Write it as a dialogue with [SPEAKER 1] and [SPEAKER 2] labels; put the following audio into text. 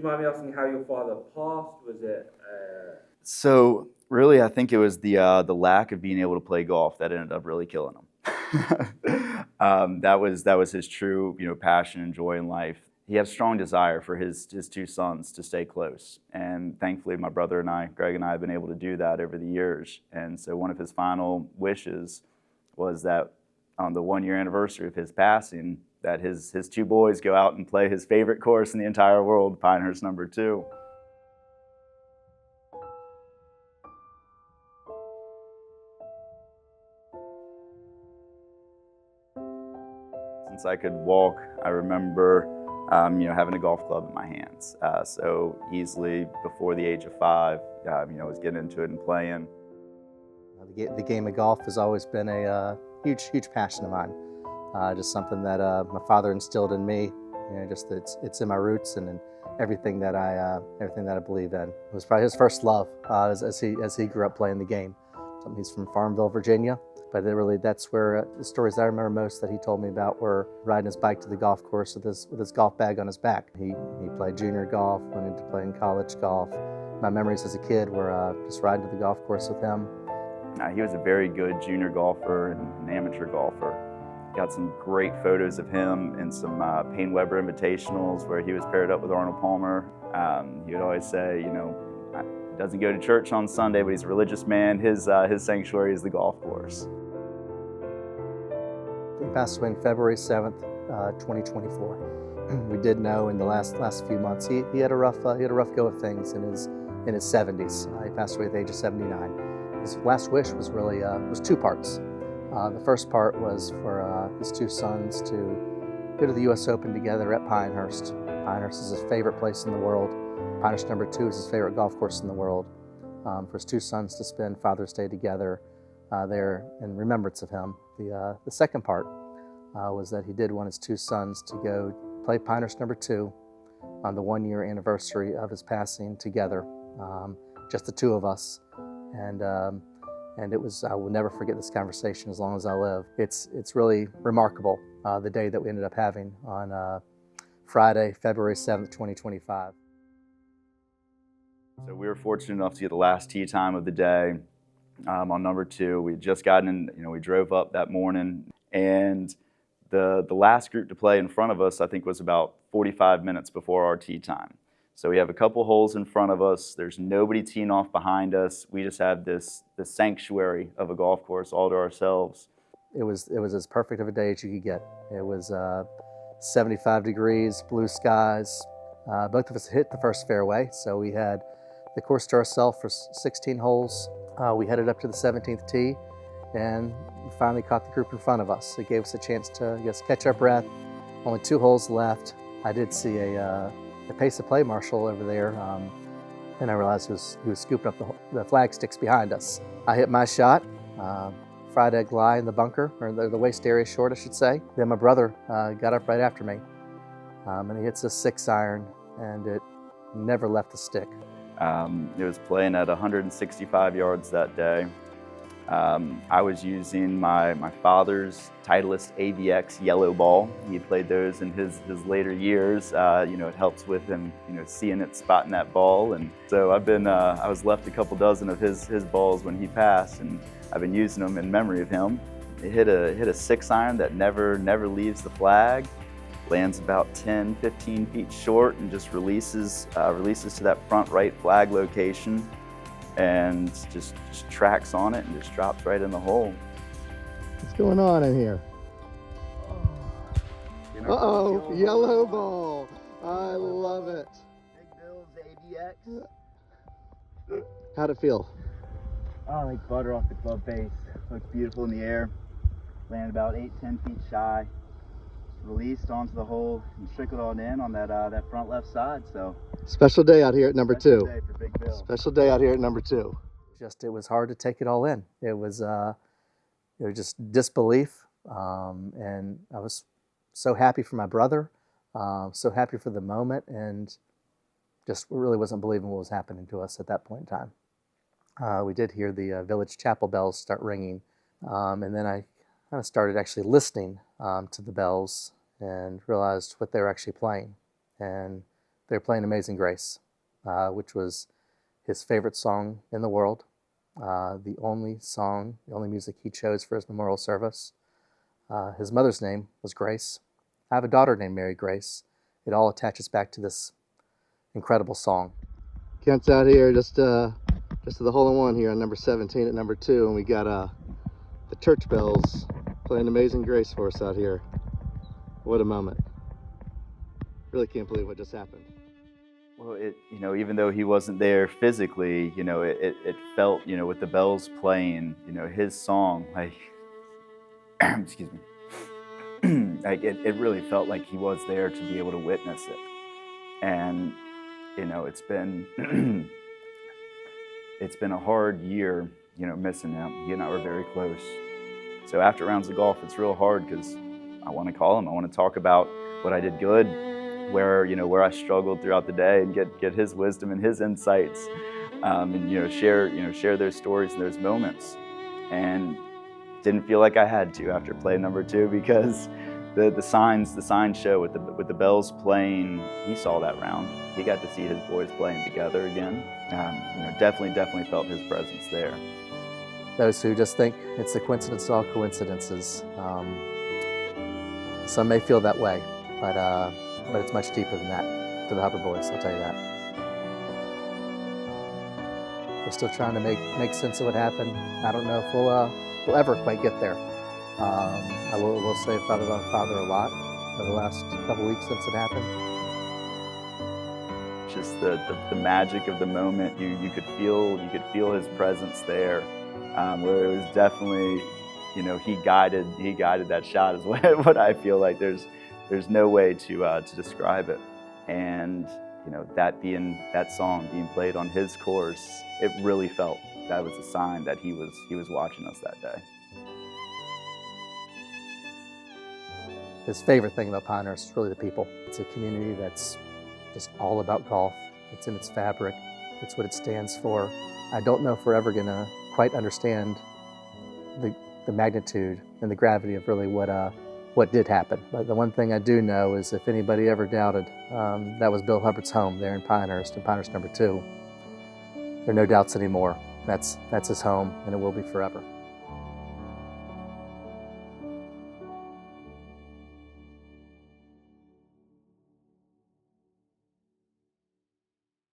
[SPEAKER 1] you mind me asking how your father passed? Was it?
[SPEAKER 2] So really, I think it was the lack of being able to play golf that ended up really killing him. That was his true passion and joy in life. He had a strong desire for his two sons to stay close, and thankfully, my brother and I, Greg and I, have been able to do that over the years. And so, one of his final wishes was that on the 1-year anniversary of his passing, that his two boys go out and play his favorite course in the entire world, Pinehurst No. 2. Since I could walk, I remember having a golf club in my hands. So easily before the age of 5, I was getting into it and playing.
[SPEAKER 3] The game of golf has always been a huge passion of mine. Just something that my father instilled in me. Just it's in my roots and in everything that I believe in. It was probably his first love as he grew up playing the game. He's from Farmville, Virginia. But that's where the stories that I remember most that he told me about were riding his bike to the golf course with his golf bag on his back. He played junior golf, went into playing college golf. My memories as a kid were just riding to the golf course with him.
[SPEAKER 2] He was a very good junior golfer and an amateur golfer. Got some great photos of him in some Payne Weber invitationals where he was paired up with Arnold Palmer. He would always say, doesn't go to church on Sunday, but he's a religious man. His sanctuary is the golf course.
[SPEAKER 3] He passed away on February 7th, 2024. We did know in the last few months he had a rough go of things in his 70s. He passed away at the age of 79. His last wish was really was 2 parts. The first part was for his 2 sons to go to the U.S. Open together at Pinehurst. Pinehurst is his favorite place in the world. Pinehurst No. 2 is his favorite golf course in the world. For his 2 sons to spend Father's Day together there in remembrance of him. The second part was that he did want his 2 sons to go play Pinehurst No. 2 on the 1-year anniversary of his passing together, just the 2 of us. And it was, I will never forget this conversation as long as I live. It's really remarkable, the day that we ended up having on Friday, February 7th, 2025.
[SPEAKER 2] So we were fortunate enough to get the last tee time of the day on number 2. We had just gotten in, we drove up that morning, and the last group to play in front of us, I think, was about 45 minutes before our tee time. So we have a couple holes in front of us. There's nobody teeing off behind us. We just have this sanctuary of a golf course all to ourselves.
[SPEAKER 3] It was as perfect of a day as you could get. It was 75 degrees, blue skies. Both of us hit the first fairway, so we had the course to ourselves for 16 holes. We headed up to the 17th tee, and we finally caught the group in front of us. It gave us a chance to catch our breath. Only 2 holes left. I did see a pace of play marshal over there, and I realized he was scooping up the flag sticks behind us. I hit my shot, fried egg lie in the bunker, or the waist area short, I should say. Then my brother got up right after me, and he hits a 6-iron, and it never left the stick.
[SPEAKER 2] It was playing at 165 yards that day. I was using my father's Titleist AVX yellow ball. He played those in his later years. It helps with him, seeing it, spotting that ball. And so I was left a couple dozen of his balls when he passed, and I've been using them in memory of him. It hit a 6-iron that never leaves the flag. Lands about 10, 15 feet short and just releases to that front right flag location, and just tracks on it and just drops right in the hole.
[SPEAKER 4] What's going on in here? Uh-oh, yellow ball. I love it.
[SPEAKER 2] Big Bill's AVX.
[SPEAKER 4] How'd it feel?
[SPEAKER 2] Oh, like butter off the club face. Looked beautiful in the air. Landed about 8, 10 feet shy. Released onto the hole and trickled on in on that front left side. So
[SPEAKER 4] special day out here at number 2.
[SPEAKER 2] Day for Big Bill.
[SPEAKER 4] Special day out here at number 2.
[SPEAKER 3] It was hard to take it all in. It was just disbelief, and I was so happy for my brother, so happy for the moment, and just really wasn't believing what was happening to us at that point in time. We did hear the village chapel bells start ringing, and then I kind of started actually listening to the bells and realized what they were actually playing. And they were playing Amazing Grace, which was his favorite song in the world, the only music he chose for his memorial service. His mother's name was Grace. I have a daughter named Mary Grace. It all attaches back to this incredible song.
[SPEAKER 4] Kent's out here just to the hole-in-one here on number 17 at number 2, and we got the church bells playing Amazing Grace for us out here. What a moment. Really can't believe what just happened.
[SPEAKER 2] Well, even though he wasn't there physically, it felt, with the bells playing, his song, like, excuse me, like it really felt like he was there to be able to witness it. And, it's been, it's been a hard year, missing him. He and I were very close. So after rounds of golf, it's real hard because I want to call him. I want to talk about what I did good, where I struggled throughout the day, and get his wisdom and his insights, and share those stories and those moments. And didn't feel like I had to after play number 2, because the signs show with the bells playing. He saw that round. He got to see his boys playing together again. Definitely felt his presence there.
[SPEAKER 3] Those who just think it's a coincidence, all coincidences. Some may feel that way, but it's much deeper than that to the Hubbard boys, I'll tell you that. We're still trying to make sense of what happened. I don't know if we'll ever quite get there. I will say I've thought about Father a lot over the last couple weeks since it happened.
[SPEAKER 2] Just the magic of the moment. You could feel his presence there, where it was definitely, he guided that shot is what I feel like. There's no way to describe it. And that song being played on his course, it really felt that was a sign that he was watching us that day.
[SPEAKER 3] His favorite thing about Pinehurst is really the people. It's a community that's just all about golf. It's in its fabric. It's what it stands for. I don't know if we're ever gonna quite understand the magnitude and the gravity of really what did happen. But the one thing I do know is if anybody ever doubted, that was Bill Hubbard's home there in Pinehurst number 2. There are no doubts anymore. That's his home, and it will be forever.